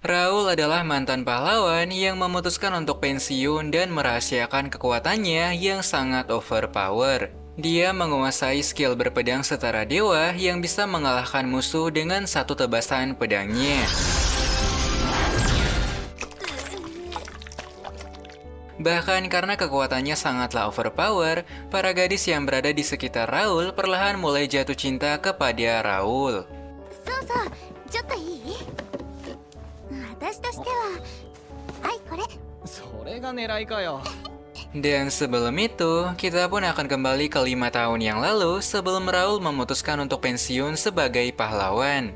Raul adalah mantan pahlawan yang memutuskan untuk pensiun dan merahasiakan kekuatannya yang sangat overpower. Dia menguasai skill berpedang setara dewa yang bisa mengalahkan musuh dengan satu tebasan pedangnya. Bahkan karena kekuatannya sangatlah overpower, para gadis yang berada di sekitar Raul perlahan mulai jatuh cinta kepada Raul. そうそうちょっといい？私としてははいこれ。それが狙いかよ。 Dan sebelum itu, kita pun akan kembali ke 5 tahun yang lalu sebelum Raul memutuskan untuk pensiun sebagai pahlawan.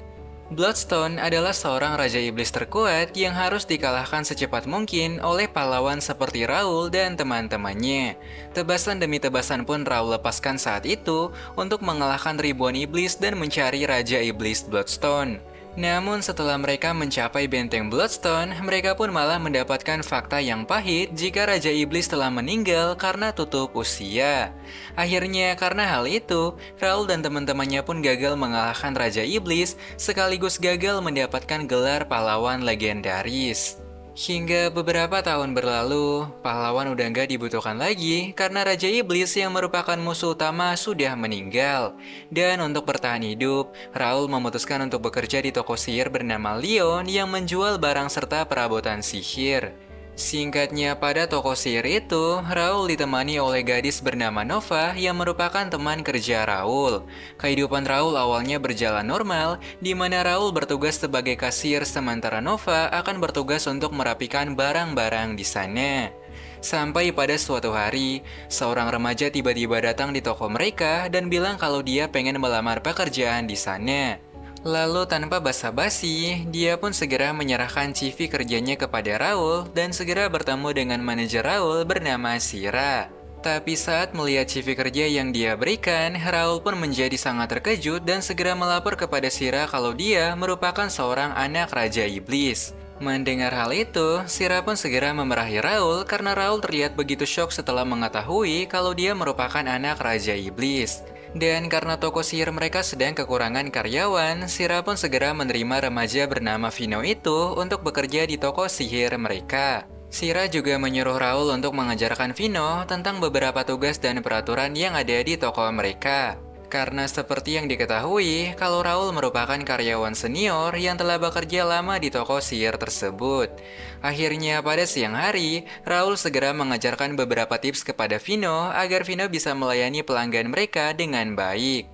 Bloodstone adalah seorang raja iblis terkuat yang harus dikalahkan secepat mungkin oleh pahlawan seperti Raul dan teman-temannya. Tebasan demi tebasan pun Raul lepaskan saat itu untuk mengalahkan ribuan iblis dan mencari raja iblis Bloodstone. Namun setelah mereka mencapai benteng Bloodstone, mereka pun malah mendapatkan fakta yang pahit jika Raja Iblis telah meninggal karena tutup usia. Akhirnya karena hal itu, Raul dan teman-temannya pun gagal mengalahkan Raja Iblis sekaligus gagal mendapatkan gelar pahlawan legendaris. Hingga beberapa tahun berlalu, pahlawan udah nggak dibutuhkan lagi karena Raja Iblis yang merupakan musuh utama sudah meninggal. Dan untuk bertahan hidup, Raul memutuskan untuk bekerja di toko sihir bernama Leon yang menjual barang serta perabotan sihir. Singkatnya, pada toko sihir itu, Raul ditemani oleh gadis bernama Nova yang merupakan teman kerja Raul. Kehidupan Raul awalnya berjalan normal, di mana Raul bertugas sebagai kasir sementara Nova akan bertugas untuk merapikan barang-barang di sana. Sampai pada suatu hari, seorang remaja tiba-tiba datang di toko mereka dan bilang kalau dia pengen melamar pekerjaan di sana. Lalu tanpa basa-basi, dia pun segera menyerahkan CV kerjanya kepada Raul dan segera bertemu dengan manajer Raul bernama Shira. Tapi saat melihat CV kerja yang dia berikan, Raul pun menjadi sangat terkejut dan segera melapor kepada Shira kalau dia merupakan seorang anak Raja Iblis. Mendengar hal itu, Shira pun segera memarahi Raul karena Raul terlihat begitu syok setelah mengetahui kalau dia merupakan anak Raja Iblis. Dan karena toko sihir mereka sedang kekurangan karyawan, Shira pun segera menerima remaja bernama Vino itu untuk bekerja di toko sihir mereka. Shira juga menyuruh Raul untuk mengajarkan Vino tentang beberapa tugas dan peraturan yang ada di toko mereka. Karena seperti yang diketahui, kalau Raul merupakan karyawan senior yang telah bekerja lama di toko sihir tersebut. Akhirnya pada siang hari, Raul segera mengajarkan beberapa tips kepada Vino agar Vino bisa melayani pelanggan mereka dengan baik.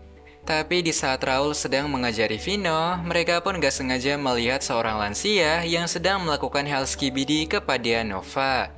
Tapi di saat Raul sedang mengajari Vino, mereka pun gak sengaja melihat seorang lansia yang sedang melakukan hal skibidi kepada Nova.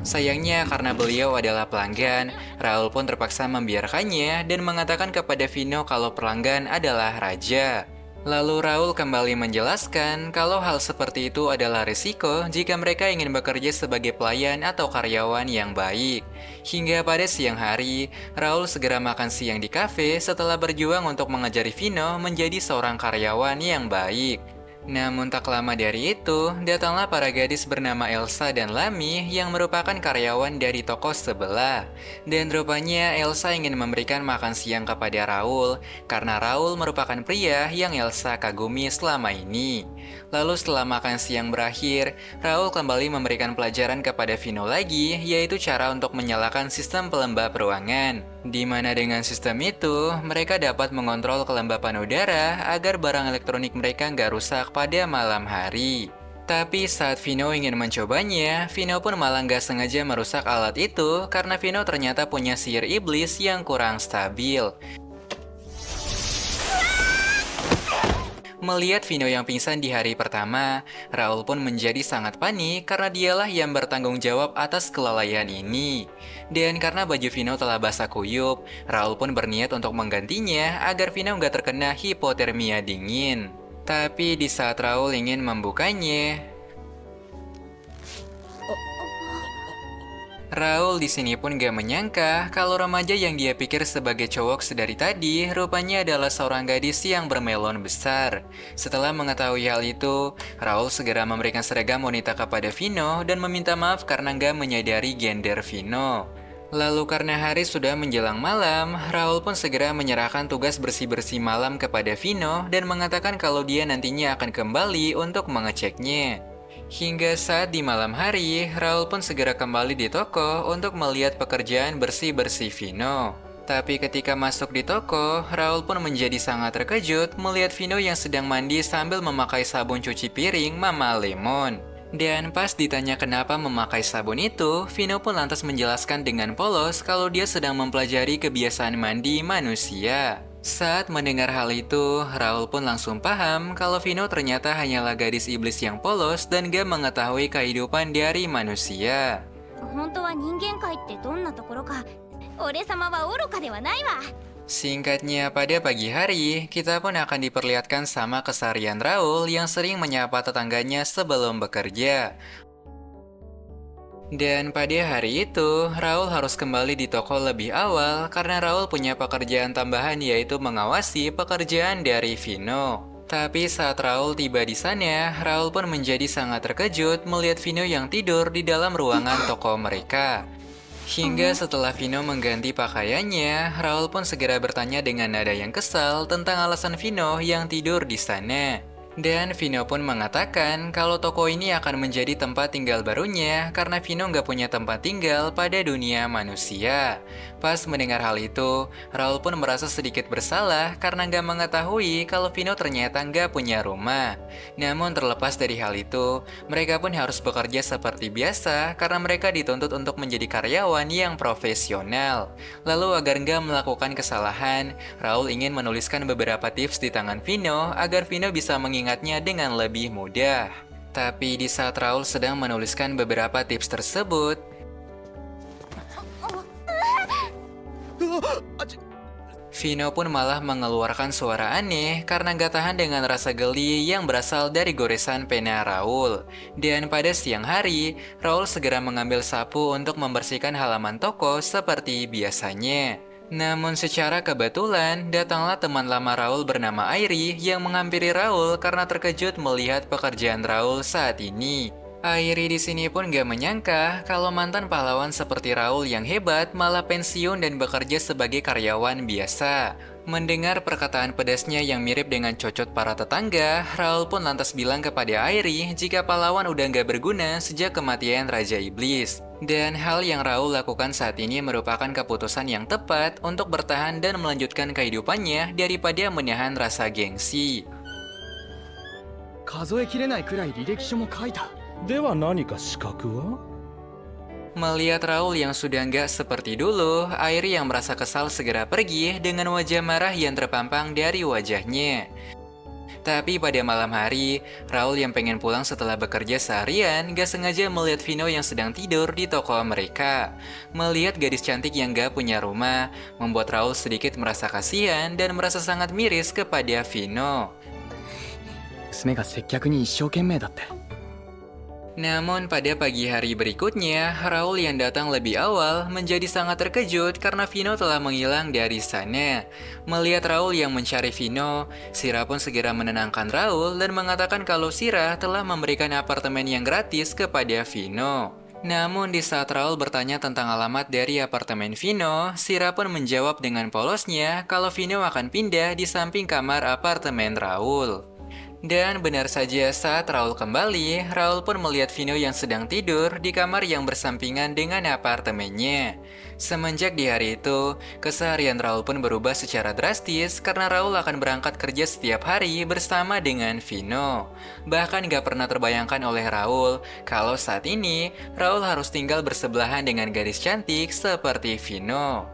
Sayangnya karena beliau adalah pelanggan, Raul pun terpaksa membiarkannya dan mengatakan kepada Vino kalau pelanggan adalah raja. Lalu Raul kembali menjelaskan kalau hal seperti itu adalah risiko jika mereka ingin bekerja sebagai pelayan atau karyawan yang baik. Hingga pada siang hari, Raul segera makan siang di kafe setelah berjuang untuk mengajari Vino menjadi seorang karyawan yang baik. Namun tak lama dari itu, datanglah para gadis bernama Elsa dan Lami yang merupakan karyawan dari toko sebelah. Dan rupanya Elsa ingin memberikan makan siang kepada Raul, karena Raul merupakan pria yang Elsa kagumi selama ini. Lalu setelah makan siang berakhir, Raul kembali memberikan pelajaran kepada Vino lagi, yaitu cara untuk menyalakan sistem pelembab ruangan. Di mana dengan sistem itu, mereka dapat mengontrol kelembapan udara agar barang elektronik mereka nggak rusak pada malam hari. Tapi saat Vino ingin mencobanya, Vino pun malah nggak sengaja merusak alat itu karena Vino ternyata punya sihir iblis yang kurang stabil. Melihat Vino yang pingsan di hari pertama, Raul pun menjadi sangat panik karena dialah yang bertanggung jawab atas kelalaian ini. Dan karena baju Vino telah basah kuyup, Raul pun berniat untuk menggantinya agar Vino nggak terkena hipotermia dingin. Tapi di saat Raul ingin membukanya, Raul di sini pun gak menyangka kalau remaja yang dia pikir sebagai cowok sedari tadi rupanya adalah seorang gadis yang bermelon besar. Setelah mengetahui hal itu, Raul segera memberikan seragam wanita kepada Vino dan meminta maaf karena gak menyadari gender Vino. Lalu karena hari sudah menjelang malam, Raul pun segera menyerahkan tugas bersih-bersih malam kepada Vino dan mengatakan kalau dia nantinya akan kembali untuk mengeceknya. Hingga saat di malam hari, Raul pun segera kembali di toko untuk melihat pekerjaan bersih-bersih Vino. Tapi ketika masuk di toko, Raul pun menjadi sangat terkejut melihat Vino yang sedang mandi sambil memakai sabun cuci piring Mama Lemon. Dan pas ditanya kenapa memakai sabun itu, Vino pun lantas menjelaskan dengan polos kalau dia sedang mempelajari kebiasaan mandi manusia. Saat mendengar hal itu, Raul pun langsung paham kalau Vino ternyata hanyalah gadis iblis yang polos dan gak mengetahui kehidupan dari manusia. 本当は人間界ってどんなところか俺様は愚かではないわ Singkatnya, pada pagi hari, kita pun akan diperlihatkan sama keseharian Raul yang sering menyapa tetangganya sebelum bekerja. Dan pada hari itu, Raul harus kembali di toko lebih awal karena Raul punya pekerjaan tambahan yaitu mengawasi pekerjaan dari Vino. Tapi saat Raul tiba di sana, Raul pun menjadi sangat terkejut melihat Vino yang tidur di dalam ruangan toko mereka. Hingga setelah Vino mengganti pakaiannya, Raul pun segera bertanya dengan nada yang kesal tentang alasan Vino yang tidur di sana. Dan Vino pun mengatakan kalau toko ini akan menjadi tempat tinggal barunya karena Vino nggak punya tempat tinggal pada dunia manusia. Pas mendengar hal itu, Raul pun merasa sedikit bersalah karena nggak mengetahui kalau Vino ternyata nggak punya rumah. Namun terlepas dari hal itu, mereka pun harus bekerja seperti biasa karena mereka dituntut untuk menjadi karyawan yang profesional. Lalu agar nggak melakukan kesalahan, Raul ingin menuliskan beberapa tips di tangan Vino agar Vino bisa mengingatnya dengan lebih mudah. Tapi di saat Raul sedang menuliskan beberapa tips tersebut, Vino pun malah mengeluarkan suara aneh karena gak tahan dengan rasa geli yang berasal dari goresan pena Raul. Dan pada siang hari, Raul segera mengambil sapu untuk membersihkan halaman toko seperti biasanya. Namun secara kebetulan, datanglah teman lama Raul bernama Airi yang menghampiri Raul karena terkejut melihat pekerjaan Raul saat ini. Airi di sini pun gak menyangka kalau mantan pahlawan seperti Raul yang hebat malah pensiun dan bekerja sebagai karyawan biasa. Mendengar perkataan pedasnya yang mirip dengan cocot para tetangga, Raul pun lantas bilang kepada Airi jika pahlawan udah gak berguna sejak kematian Raja Iblis. Dan hal yang Raul lakukan saat ini merupakan keputusan yang tepat untuk bertahan dan melanjutkan kehidupannya daripada menahan rasa gengsi. 数えきれないくらい履歴書も書いた。では何か資格は？ Melihat Raul yang sudah nggak seperti dulu, Airi yang merasa kesal segera pergi dengan wajah marah yang terpampang dari wajahnya. Tapi pada malam hari, Raul yang pengen pulang setelah bekerja seharian gak sengaja melihat Vino yang sedang tidur di toko mereka. Melihat gadis cantik yang gak punya rumah, membuat Raul sedikit merasa kasihan dan merasa sangat miris kepada Vino. 娘が接客に一生懸命だって。 Namun pada pagi hari berikutnya, Raul yang datang lebih awal menjadi sangat terkejut karena Vino telah menghilang dari sana. Melihat Raul yang mencari Vino, Sira pun segera menenangkan Raul dan mengatakan kalau Sira telah memberikan apartemen yang gratis kepada Vino. Namun di saat Raul bertanya tentang alamat dari apartemen Vino, Sira pun menjawab dengan polosnya kalau Vino akan pindah di samping kamar apartemen Raul. Dan benar saja saat Raul kembali, Raul pun melihat Vino yang sedang tidur di kamar yang bersampingan dengan apartemennya. Semenjak di hari itu, keseharian Raul pun berubah secara drastis karena Raul akan berangkat kerja setiap hari bersama dengan Vino. Bahkan gak pernah terbayangkan oleh Raul kalau saat ini Raul harus tinggal bersebelahan dengan gadis cantik seperti Vino.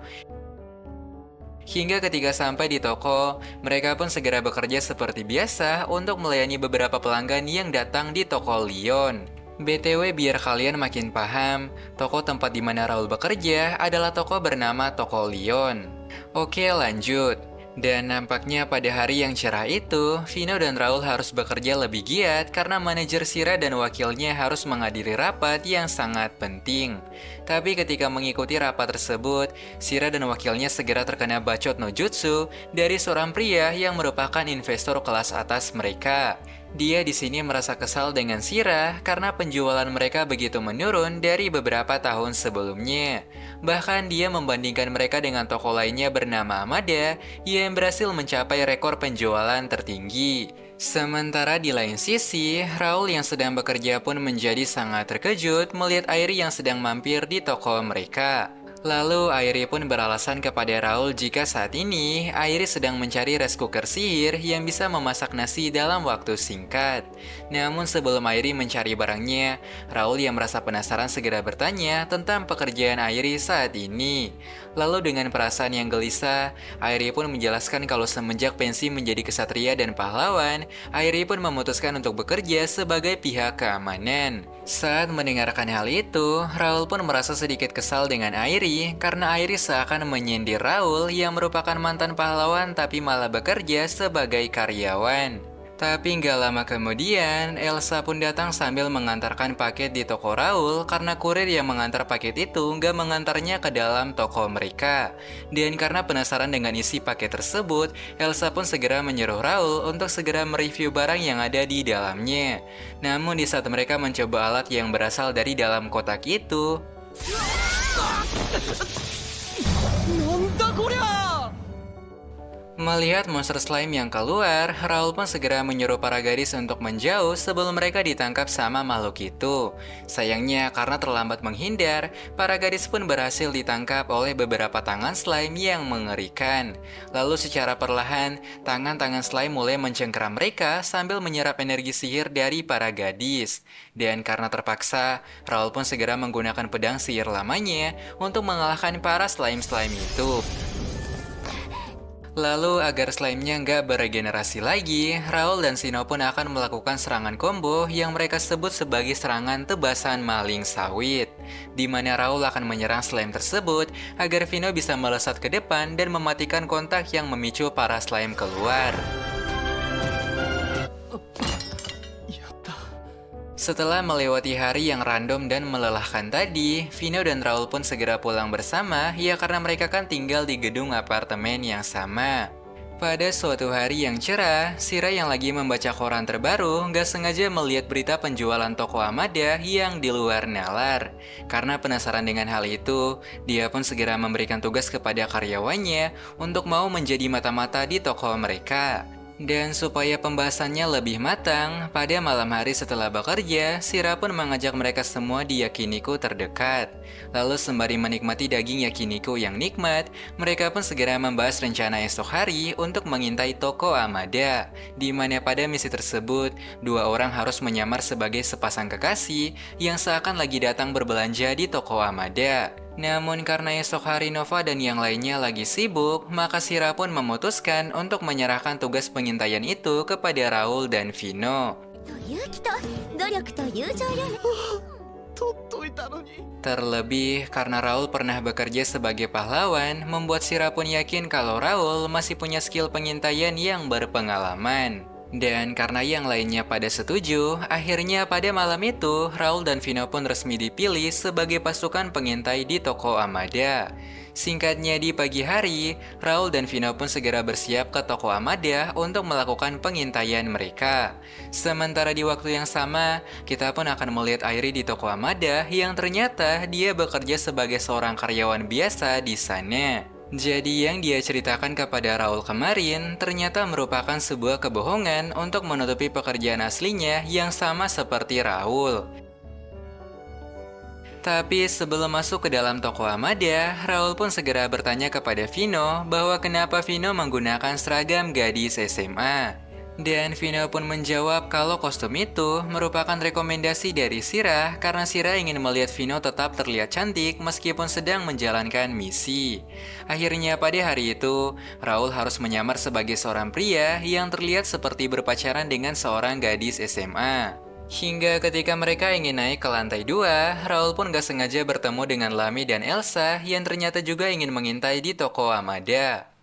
Hingga ketika sampai di toko, mereka pun segera bekerja seperti biasa untuk melayani beberapa pelanggan yang datang di toko Leon. BTW biar kalian makin paham, toko tempat di mana Raul bekerja adalah toko bernama Toko Leon. Oke lanjut. Dan nampaknya pada hari yang cerah itu, Vino dan Raul harus bekerja lebih giat karena manajer Sira dan wakilnya harus menghadiri rapat yang sangat penting. Tapi ketika mengikuti rapat tersebut, Sira dan wakilnya segera terkena bacot no jutsu dari seorang pria yang merupakan investor kelas atas mereka. Dia di sini merasa kesal dengan Shira karena penjualan mereka begitu menurun dari beberapa tahun sebelumnya. Bahkan dia membandingkan mereka dengan toko lainnya bernama Amada yang berhasil mencapai rekor penjualan tertinggi. Sementara di lain sisi, Raul yang sedang bekerja pun menjadi sangat terkejut melihat Airi yang sedang mampir di toko mereka. Lalu Airi pun beralasan kepada Raul jika saat ini Airi sedang mencari rice cooker sihir yang bisa memasak nasi dalam waktu singkat. Namun sebelum Airi mencari barangnya, Raul yang merasa penasaran segera bertanya tentang pekerjaan Airi saat ini. Lalu dengan perasaan yang gelisah, Airi pun menjelaskan kalau semenjak pensi menjadi kesatria dan pahlawan, Airi pun memutuskan untuk bekerja sebagai pihak keamanan. Saat mendengarkan hal itu, Raul pun merasa sedikit kesal dengan Airi karena Airi seakan menyindir Raul yang merupakan mantan pahlawan tapi malah bekerja sebagai karyawan. Tapi nggak lama kemudian, Elsa pun datang sambil mengantarkan paket di toko Raul karena kurir yang mengantar paket itu nggak mengantarnya ke dalam toko mereka. Dan karena penasaran dengan isi paket tersebut, Elsa pun segera menyuruh Raul untuk segera mereview barang yang ada di dalamnya. Namun di saat mereka mencoba alat yang berasal dari dalam kotak itu, melihat monster slime yang keluar, Raul pun segera menyuruh para gadis untuk menjauh sebelum mereka ditangkap sama makhluk itu. Sayangnya karena terlambat menghindar, para gadis pun berhasil ditangkap oleh beberapa tangan slime yang mengerikan. Lalu secara perlahan, tangan-tangan slime mulai mencengkeram mereka sambil menyerap energi sihir dari para gadis. Dan karena terpaksa, Raul pun segera menggunakan pedang sihir lamanya untuk mengalahkan para slime-slime itu. Lalu agar slime-nya nggak beregenerasi lagi, Raul dan Shino pun akan melakukan serangan combo yang mereka sebut sebagai serangan tebasan maling sawit. Di mana Raul akan menyerang slime tersebut agar Shino bisa melesat ke depan dan mematikan kontak yang memicu para slime keluar. Setelah melewati hari yang random dan melelahkan tadi, Shino dan Raul pun segera pulang bersama, ya karena mereka kan tinggal di gedung apartemen yang sama. Pada suatu hari yang cerah, Shira yang lagi membaca koran terbaru nggak sengaja melihat berita penjualan toko Amada yang di luar nalar. Karena penasaran dengan hal itu, dia pun segera memberikan tugas kepada karyawannya untuk mau menjadi mata-mata di toko mereka. Dan supaya pembahasannya lebih matang, pada malam hari setelah bekerja, Shira pun mengajak mereka semua di yakiniku terdekat. Lalu sembari menikmati daging yakiniku yang nikmat, mereka pun segera membahas rencana esok hari untuk mengintai toko Amada. Di mana pada misi tersebut, dua orang harus menyamar sebagai sepasang kekasih yang seakan lagi datang berbelanja di toko Amada. Namun karena esok hari Nova dan yang lainnya lagi sibuk, maka Shira pun memutuskan untuk menyerahkan tugas pengintaian itu kepada Raul dan Shino. と勇気と努力と友情よね。 Terlebih karena Raul pernah bekerja sebagai pahlawan, membuat Shira pun yakin kalau Raul masih punya skill pengintaian yang berpengalaman. Dan karena yang lainnya pada setuju, akhirnya pada malam itu, Raul dan Shino pun resmi dipilih sebagai pasukan pengintai di toko Amada. Singkatnya di pagi hari, Raul dan Shino pun segera bersiap ke toko Amada untuk melakukan pengintaian mereka. Sementara di waktu yang sama, kita pun akan melihat Airi di toko Amada yang ternyata dia bekerja sebagai seorang karyawan biasa di sana. Jadi yang dia ceritakan kepada Raul kemarin ternyata merupakan sebuah kebohongan untuk menutupi pekerjaan aslinya yang sama seperti Raul. Tapi sebelum masuk ke dalam toko Amada, Raul pun segera bertanya kepada Shino bahwa kenapa Shino menggunakan seragam gadis SMA. Dan Shino pun menjawab kalau kostum itu merupakan rekomendasi dari Shira karena Shira ingin melihat Shino tetap terlihat cantik meskipun sedang menjalankan misi. Akhirnya pada hari itu, Raul harus menyamar sebagai seorang pria yang terlihat seperti berpacaran dengan seorang gadis SMA. Hingga ketika mereka ingin naik ke lantai 2, Raul pun gak sengaja bertemu dengan Lami dan Elsa yang ternyata juga ingin mengintai di toko Amada.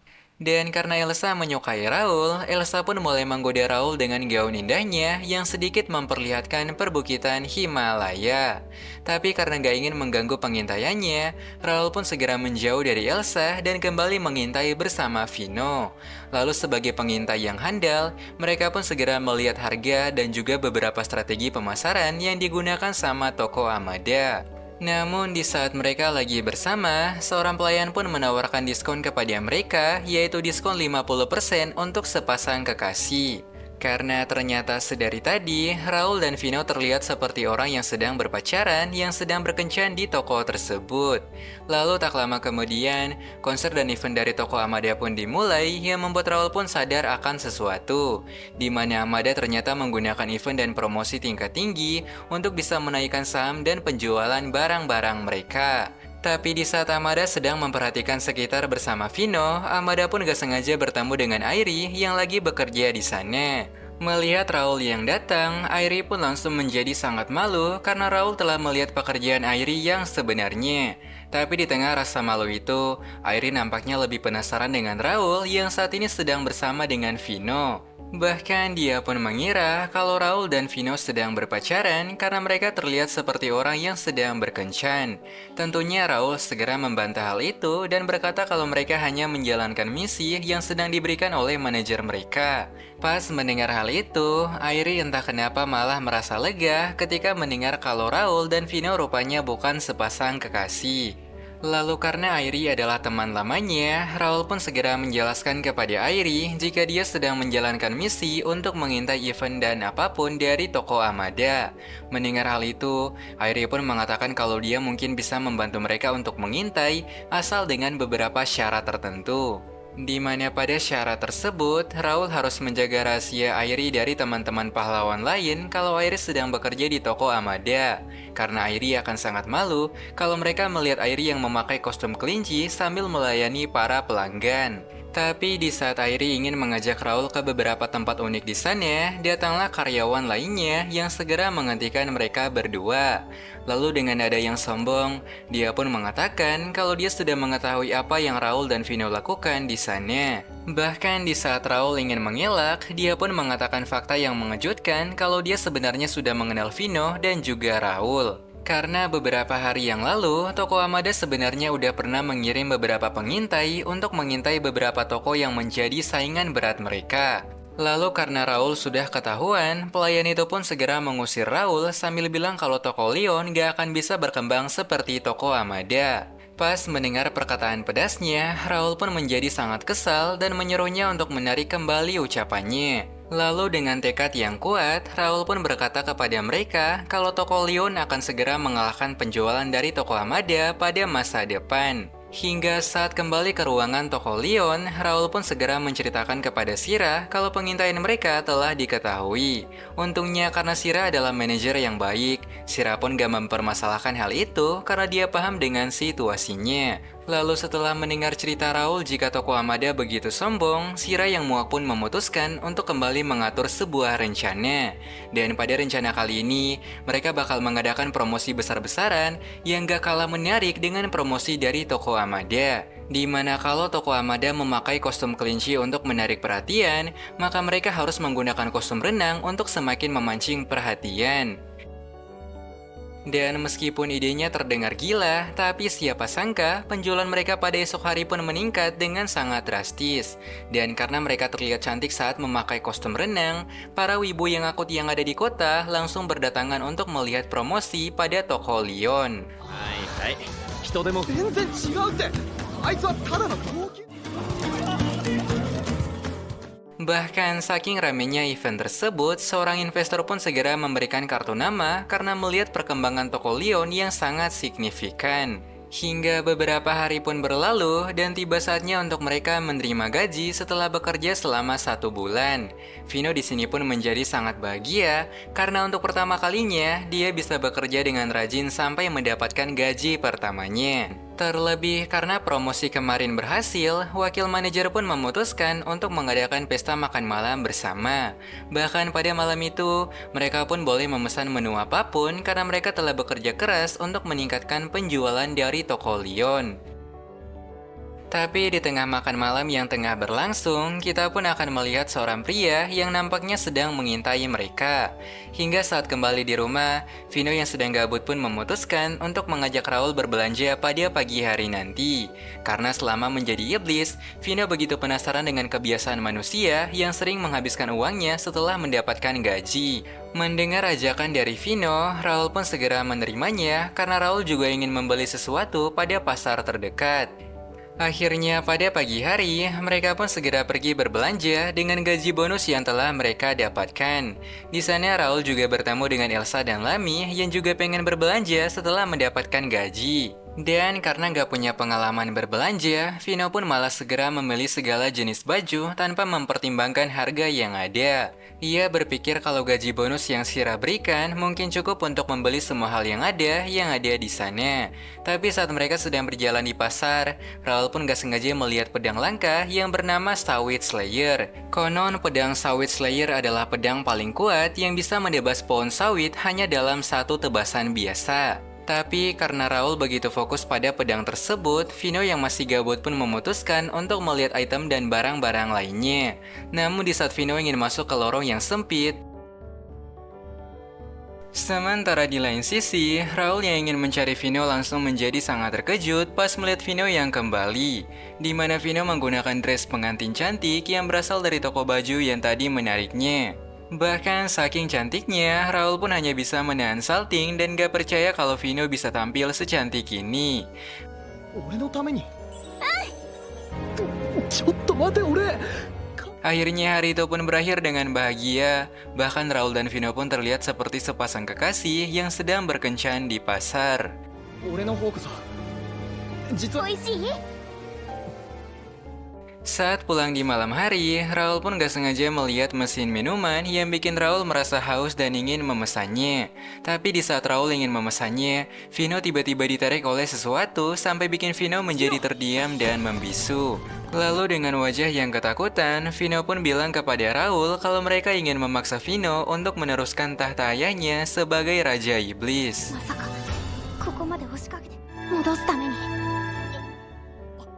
Dan karena Elsa menyukai Raul, Elsa pun mulai menggoda Raul dengan gaun indahnya yang sedikit memperlihatkan perbukitan Himalaya. Tapi karena gak ingin mengganggu pengintaiannya, Raul pun segera menjauh dari Elsa dan kembali mengintai bersama Vino. Lalu sebagai pengintai yang handal, mereka pun segera melihat harga dan juga beberapa strategi pemasaran yang digunakan sama toko Amada. Namun di saat mereka lagi bersama, seorang pelayan pun menawarkan diskon kepada mereka, yaitu diskon 50% untuk sepasang kekasih. Karena ternyata sedari tadi, Raul dan Vino terlihat seperti orang yang sedang berpacaran yang sedang berkencan di toko tersebut. Lalu tak lama kemudian, konser dan event dari toko Amada pun dimulai yang membuat Raul pun sadar akan sesuatu. Di mana Amada ternyata menggunakan event dan promosi tingkat tinggi untuk bisa menaikkan saham dan penjualan barang-barang mereka. Tapi di saat Amada sedang memperhatikan sekitar bersama Vino, Amada pun gak sengaja bertemu dengan Airi yang lagi bekerja di sana. Melihat Raul yang datang, Airi pun langsung menjadi sangat malu karena Raul telah melihat pekerjaan Airi yang sebenarnya. Tapi di tengah rasa malu itu, Airi nampaknya lebih penasaran dengan Raul yang saat ini sedang bersama dengan Vino. Bahkan dia pun mengira kalau Raul dan Vino sedang berpacaran karena mereka terlihat seperti orang yang sedang berkencan. Tentunya Raul segera membantah hal itu dan berkata kalau mereka hanya menjalankan misi yang sedang diberikan oleh manajer mereka. Pas mendengar hal itu, Airi entah kenapa malah merasa lega ketika mendengar kalau Raul dan Vino rupanya bukan sepasang kekasih. Lalu karena Airi adalah teman lamanya, Raul pun segera menjelaskan kepada Airi jika dia sedang menjalankan misi untuk mengintai event dan apapun dari toko Amada. Mendengar hal itu, Airi pun mengatakan kalau dia mungkin bisa membantu mereka untuk mengintai asal dengan beberapa syarat tertentu. Di mana pada syarat tersebut, Raul harus menjaga rahasia Airi dari teman-teman pahlawan lain kalau Airi sedang bekerja di toko Amada. Karena Airi akan sangat malu kalau mereka melihat Airi yang memakai kostum kelinci sambil melayani para pelanggan. Tapi di saat Airi ingin mengajak Raul ke beberapa tempat unik di sana, datanglah karyawan lainnya yang segera menghentikan mereka berdua. Lalu dengan nada yang sombong, dia pun mengatakan kalau dia sudah mengetahui apa yang Raul dan Vino lakukan di sana. Bahkan di saat Raul ingin mengelak, dia pun mengatakan fakta yang mengejutkan kalau dia sebenarnya sudah mengenal Vino dan juga Raul. Karena beberapa hari yang lalu, toko Amada sebenarnya udah pernah mengirim beberapa pengintai untuk mengintai beberapa toko yang menjadi saingan berat mereka. Lalu karena Raul sudah ketahuan, pelayan itu pun segera mengusir Raul sambil bilang kalau toko Leon gak akan bisa berkembang seperti toko Amada. Pas mendengar perkataan pedasnya, Raul pun menjadi sangat kesal dan menyuruhnya untuk menarik kembali ucapannya. Lalu dengan tekad yang kuat, Raul pun berkata kepada mereka kalau toko Leon akan segera mengalahkan penjualan dari toko Amada pada masa depan. Hingga saat kembali ke ruangan toko Leon, Raul pun segera menceritakan kepada Shira kalau pengintaian mereka telah diketahui. Untungnya karena Shira adalah manajer yang baik, Shira pun gak mempermasalahkan hal itu karena dia paham dengan situasinya. Lalu setelah mendengar cerita Raul jika toko Amada begitu sombong, Shira yang muak pun memutuskan untuk kembali mengatur sebuah rencana. Dan pada rencana kali ini, mereka bakal mengadakan promosi besar-besaran yang gak kalah menarik dengan promosi dari toko Amada. Di mana kalau toko Amada memakai kostum kelinci untuk menarik perhatian, maka mereka harus menggunakan kostum renang untuk semakin memancing perhatian. Dan meskipun idenya terdengar gila, tapi siapa sangka penjualan mereka pada esok hari pun meningkat dengan sangat drastis. Dan karena mereka terlihat cantik saat memakai kostum renang, para wibu yang akut yang ada di kota langsung berdatangan untuk melihat promosi pada toko Leon. Bahkan saking ramenya event tersebut, seorang investor pun segera memberikan kartu nama karena melihat perkembangan toko Leon yang sangat signifikan. Hingga beberapa hari pun berlalu dan tiba saatnya untuk mereka menerima gaji setelah bekerja selama 1 bulan. Vino di sini pun menjadi sangat bahagia karena untuk pertama kalinya dia bisa bekerja dengan rajin sampai mendapatkan gaji pertamanya. Terlebih karena promosi kemarin berhasil, wakil manajer pun memutuskan untuk mengadakan pesta makan malam bersama. Bahkan pada malam itu, mereka pun boleh memesan menu apapun karena mereka telah bekerja keras untuk meningkatkan penjualan dari toko Leon. Tapi di tengah makan malam yang tengah berlangsung, kita pun akan melihat seorang pria yang nampaknya sedang mengintai mereka. Hingga saat kembali di rumah, Vino yang sedang gabut pun memutuskan untuk mengajak Raul berbelanja pada pagi hari nanti. Karena selama menjadi iblis, Vino begitu penasaran dengan kebiasaan manusia yang sering menghabiskan uangnya setelah mendapatkan gaji. Mendengar ajakan dari Vino, Raul pun segera menerimanya karena Raul juga ingin membeli sesuatu pada pasar terdekat. Akhirnya pada pagi hari, mereka pun segera pergi berbelanja dengan gaji bonus yang telah mereka dapatkan. Di sana Raul juga bertemu dengan Elsa dan Lami yang juga pengen berbelanja setelah mendapatkan gaji. Dan karena nggak punya pengalaman berbelanja, Vino pun malah segera memilih segala jenis baju tanpa mempertimbangkan harga yang ada. Ia berpikir kalau gaji bonus yang Shira berikan mungkin cukup untuk membeli semua hal yang ada di sana. Tapi saat mereka sedang berjalan di pasar, Raul pun gak sengaja melihat pedang langka yang bernama Sawit Slayer. Konon pedang Sawit Slayer adalah pedang paling kuat yang bisa menebas pohon sawit hanya dalam satu tebasan biasa. Tapi karena Raul begitu fokus pada pedang tersebut, Vino yang masih gabut pun memutuskan untuk melihat item dan barang-barang lainnya. Namun di saat Vino ingin masuk ke lorong yang sempit, sementara di lain sisi, Raul yang ingin mencari Vino langsung menjadi sangat terkejut pas melihat Vino yang kembali. Di mana Vino menggunakan dress pengantin cantik yang berasal dari toko baju yang tadi menariknya. Bahkan saking cantiknya, Raul pun hanya bisa menahan salting dan gak percaya kalau Vino bisa tampil secantik ini. 俺のためにちょっと待て俺 Akhirnya hari itu pun berakhir dengan bahagia. Bahkan Raul dan Vino pun terlihat seperti sepasang kekasih yang sedang berkencan di pasar. 俺の方こそ実は美味しい？ Saat pulang di malam hari, Raul pun gak sengaja melihat mesin minuman yang bikin Raul merasa haus dan ingin memesannya. Tapi di saat Raul ingin memesannya, Vino tiba-tiba ditarik oleh sesuatu sampai bikin Vino menjadi terdiam dan membisu. Lalu dengan wajah yang ketakutan, Vino pun bilang kepada Raul kalau mereka ingin memaksa Vino untuk meneruskan tahta ayahnya sebagai Raja Iblis. まさかここまで押しかけて戻すために。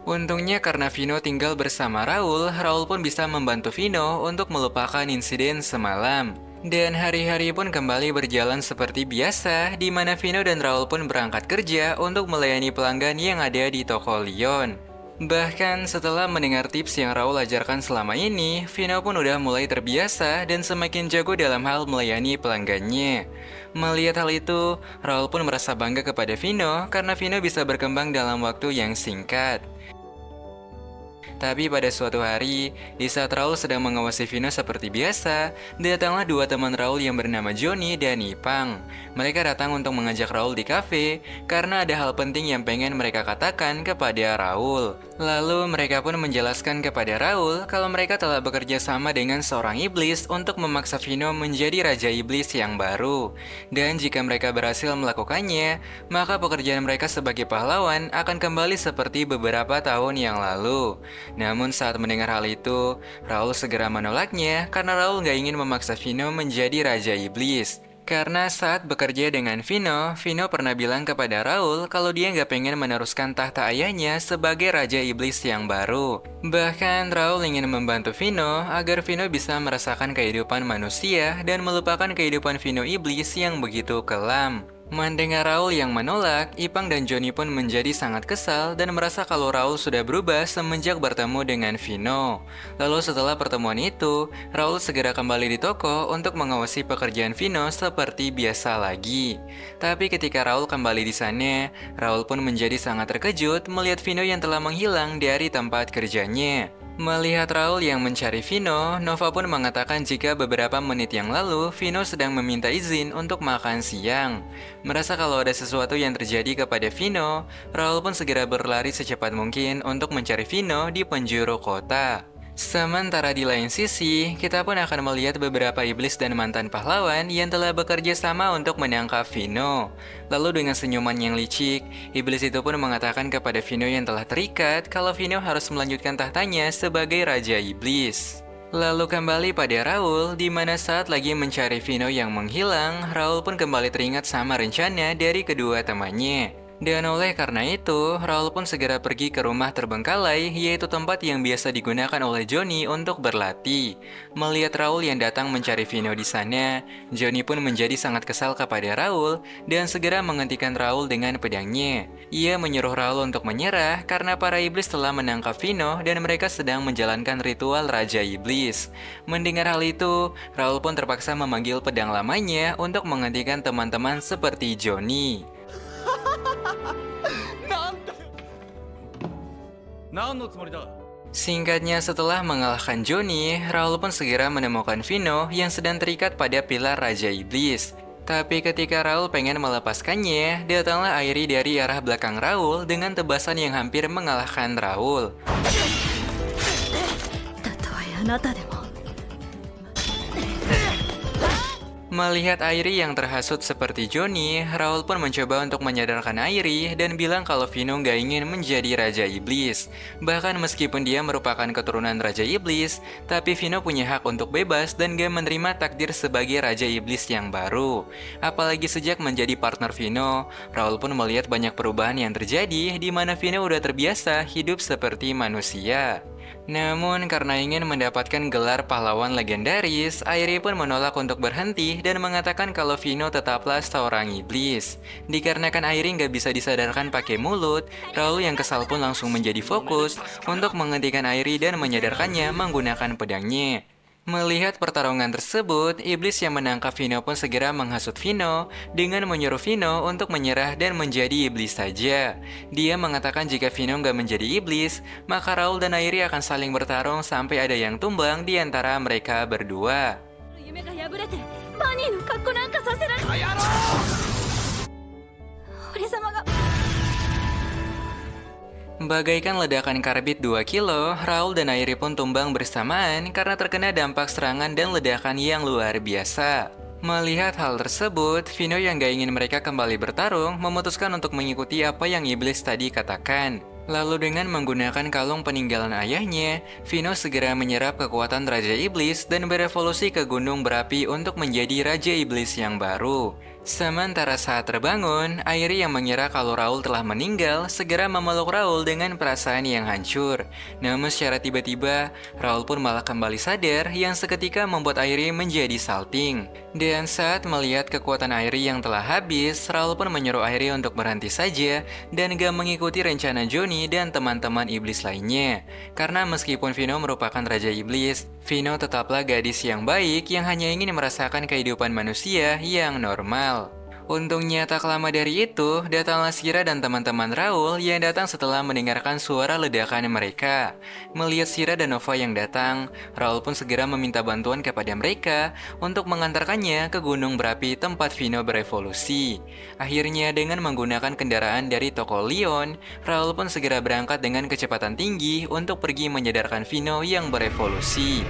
Untungnya karena Vino tinggal bersama Raul, Raul pun bisa membantu Vino untuk melupakan insiden semalam. Dan hari-hari pun kembali berjalan seperti biasa, di mana Vino dan Raul pun berangkat kerja untuk melayani pelanggan yang ada di toko Leon. Bahkan setelah mendengar tips yang Raul ajarkan selama ini, Vino pun udah mulai terbiasa dan semakin jago dalam hal melayani pelanggannya. Melihat hal itu, Raul pun merasa bangga kepada Vino karena Vino bisa berkembang dalam waktu yang singkat. Tapi pada suatu hari, di saat Raul sedang mengawasi Vino seperti biasa, datanglah dua teman Raul yang bernama Johnny dan Ipang. Mereka datang untuk mengajak Raul di kafe karena ada hal penting yang pengen mereka katakan kepada Raul. Lalu mereka pun menjelaskan kepada Raul kalau mereka telah bekerja sama dengan seorang iblis untuk memaksa Vino menjadi Raja Iblis yang baru. Dan jika mereka berhasil melakukannya, maka pekerjaan mereka sebagai pahlawan akan kembali seperti beberapa tahun yang lalu. Namun saat mendengar hal itu, Raul segera menolaknya karena Raul gak ingin memaksa Vino menjadi Raja Iblis. Karena saat bekerja dengan Vino, Vino pernah bilang kepada Raul kalau dia gak pengen meneruskan tahta ayahnya sebagai Raja Iblis yang baru. Bahkan Raul ingin membantu Vino agar Vino bisa merasakan kehidupan manusia dan melupakan kehidupan Vino Iblis yang begitu kelam. Mendengar Raul yang menolak, Ipang dan Johnny pun menjadi sangat kesal dan merasa kalau Raul sudah berubah semenjak bertemu dengan Vino. Lalu setelah pertemuan itu, Raul segera kembali di toko untuk mengawasi pekerjaan Vino seperti biasa lagi. Tapi ketika Raul kembali di sana, Raul pun menjadi sangat terkejut melihat Vino yang telah menghilang dari tempat kerjanya. Melihat Raul yang mencari Vino, Nova pun mengatakan jika beberapa menit yang lalu Vino sedang meminta izin untuk makan siang. Merasa kalau ada sesuatu yang terjadi kepada Vino, Raul pun segera berlari secepat mungkin untuk mencari Vino di penjuru kota. Sementara di lain sisi, kita pun akan melihat beberapa iblis dan mantan pahlawan yang telah bekerja sama untuk menangkap Vino. Lalu dengan senyuman yang licik, iblis itu pun mengatakan kepada Vino yang telah terikat kalau Vino harus melanjutkan tahtanya sebagai Raja Iblis. Lalu kembali pada Raul, di mana saat lagi mencari Vino yang menghilang, Raul pun kembali teringat sama rencana dari kedua temannya. Dan oleh karena itu, Raul pun segera pergi ke rumah terbengkalai, yaitu tempat yang biasa digunakan oleh Johnny untuk berlatih. Melihat Raul yang datang mencari Vino di sana, Johnny pun menjadi sangat kesal kepada Raul dan segera menghentikan Raul dengan pedangnya. Ia menyuruh Raul untuk menyerah karena para iblis telah menangkap Vino dan mereka sedang menjalankan ritual Raja Iblis. Mendengar hal itu, Raul pun terpaksa memanggil pedang lamanya untuk menghentikan teman-teman seperti Johnny. 何のつもりだ Singkatnya, setelah mengalahkan Johnny, Raul pun segera menemukan Vino yang sedang terikat pada pilar Raja Iblis. Tapi ketika Raul pengen melepaskannya, datanglah Airi dari arah belakang Raul dengan tebasan yang hampir mengalahkan Raul. たとえあなたでも Melihat Airi yang terhasut seperti Johnny, Raul pun mencoba untuk menyadarkan Airi dan bilang kalau Vino nggak ingin menjadi Raja Iblis. Bahkan meskipun dia merupakan keturunan Raja Iblis, tapi Vino punya hak untuk bebas dan gak menerima takdir sebagai Raja Iblis yang baru. Apalagi sejak menjadi partner Vino, Raul pun melihat banyak perubahan yang terjadi di mana Vino udah terbiasa hidup seperti manusia. Namun karena ingin mendapatkan gelar pahlawan legendaris, Airi pun menolak untuk berhenti dan mengatakan kalau Vino tetaplah seorang iblis. Dikarenakan Airi nggak bisa disadarkan pakai mulut, Raul yang kesal pun langsung menjadi fokus untuk menghentikan Airi dan menyadarkannya menggunakan pedangnya. Melihat pertarungan tersebut, iblis yang menangkap Vino pun segera menghasut Vino dengan menyuruh Vino untuk menyerah dan menjadi iblis saja. Dia mengatakan jika Vino nggak menjadi iblis, maka Raul dan Airi akan saling bertarung sampai ada yang tumbang di antara mereka berdua. 夢が破れてバニーの格好なんかさせられ俺様が Bagaikan ledakan karbit 2 kilo, Raul dan Airi pun tumbang bersamaan karena terkena dampak serangan dan ledakan yang luar biasa. Melihat hal tersebut, Vino yang gak ingin mereka kembali bertarung memutuskan untuk mengikuti apa yang iblis tadi katakan. Lalu dengan menggunakan kalung peninggalan ayahnya, Vino segera menyerap kekuatan Raja Iblis dan berevolusi ke gunung berapi untuk menjadi Raja Iblis yang baru. Sementara saat terbangun, Airi yang mengira kalau Raul telah meninggal segera memeluk Raul dengan perasaan yang hancur. Namun secara tiba-tiba, Raul pun malah kembali sadar yang seketika membuat Airi menjadi salting. Dan saat melihat kekuatan Airi yang telah habis, Raul pun menyuruh Airi untuk berhenti saja dan gak mengikuti rencana Johnny dan teman-teman iblis lainnya. Karena meskipun Vino merupakan Raja Iblis, Vino tetaplah gadis yang baik yang hanya ingin merasakan kehidupan manusia yang normal. Untungnya tak lama dari itu, datanglah Shira dan teman-teman Raul yang datang setelah mendengarkan suara ledakan mereka. Melihat Shira dan Nova yang datang, Raul pun segera meminta bantuan kepada mereka untuk mengantarkannya ke gunung berapi tempat Vino berevolusi. Akhirnya dengan menggunakan kendaraan dari toko Leon, Raul pun segera berangkat dengan kecepatan tinggi untuk pergi menyadarkan Vino yang berevolusi.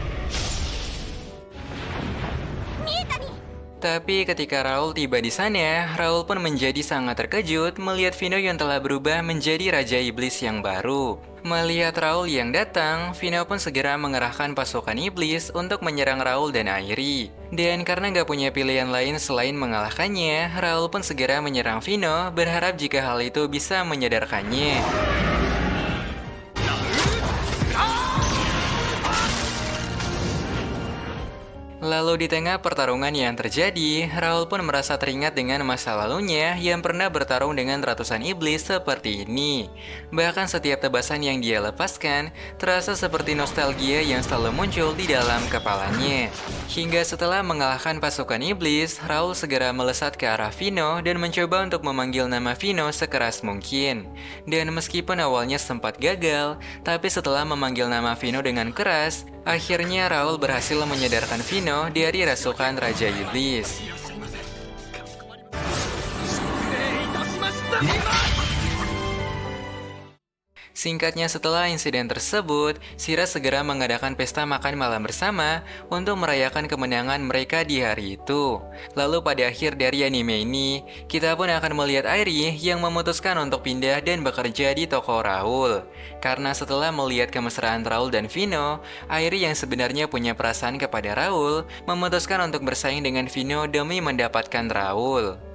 Tapi ketika Raul tiba di sana, Raul pun menjadi sangat terkejut melihat Vino yang telah berubah menjadi Raja Iblis yang baru. Melihat Raul yang datang, Vino pun segera mengerahkan pasukan iblis untuk menyerang Raul dan Airi. Dan karena gak punya pilihan lain selain mengalahkannya, Raul pun segera menyerang Vino berharap jika hal itu bisa menyadarkannya. Lalu di tengah pertarungan yang terjadi, Raul pun merasa teringat dengan masa lalunya yang pernah bertarung dengan ratusan iblis seperti ini. Bahkan setiap tebasan yang dia lepaskan terasa seperti nostalgia yang selalu muncul di dalam kepalanya. Hingga setelah mengalahkan pasukan iblis, Raul segera melesat ke arah Vino dan mencoba untuk memanggil nama Vino sekeras mungkin. Dan meskipun awalnya sempat gagal, tapi setelah memanggil nama Vino dengan keras, akhirnya Raul berhasil menyadarkan Vino dari rasukan Raja Iblis. Singkatnya setelah insiden tersebut, Shira segera mengadakan pesta makan malam bersama untuk merayakan kemenangan mereka di hari itu. Lalu pada akhir dari anime ini, kita pun akan melihat Airi yang memutuskan untuk pindah dan bekerja di toko Raul. Karena setelah melihat kemesraan Raul dan Vino, Airi yang sebenarnya punya perasaan kepada Raul, memutuskan untuk bersaing dengan Vino demi mendapatkan Raul.